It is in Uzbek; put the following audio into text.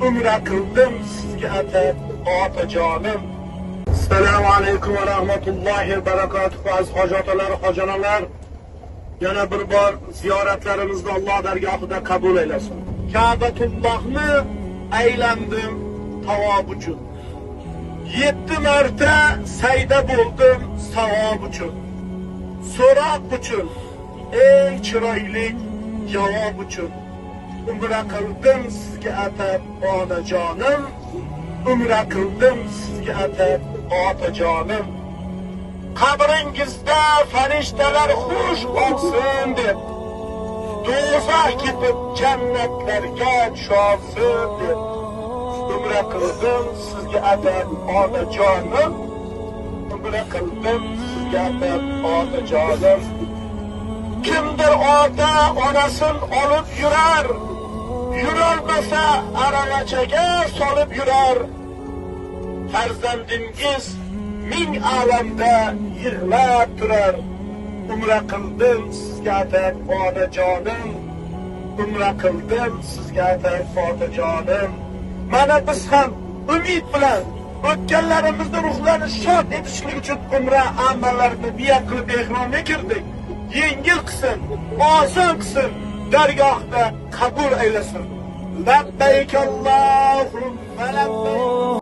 umra qildim sizga atab otajonim. Assalomu alaykum va rahmatullohi va barakatuh. Aziz hojotalar, hojonalar, yana bir bor ziyoratlarimizni Alloh dargohida qabul aylasin. Ka'batullohni aylandim tavob uchun. 7 marta sayda bo'ldim savob uchun. So'roq uchun, eng chiroyli javob uchun. Umra qildim sizga atab onajonim. Umra qildim sizga atab otajonim. Qabringizda farishtalar xush bo'lsin deb, do'zax ketib jannatlarga tusholsin deb, umra qildim sizga atab onajonim. Umra qildim sizga atab otajonim. Kimdir ota onasin olib yurar, yurolmasa aravachaga solib yurar. Farzandingiz ming olamda yig'lab turar. Umra qildim sizga atab onajonim. Umra qildim sizga atab otajonim. Mana biz ham umid bilan o'tganlarimizni ruhlarini shod etishlik uchun umra amallarini niyat qilib ehromga kirdik. Yengil qilsin, oson qilsin, dargohda qabul aylasin. Labbayk Allohumma labbayk.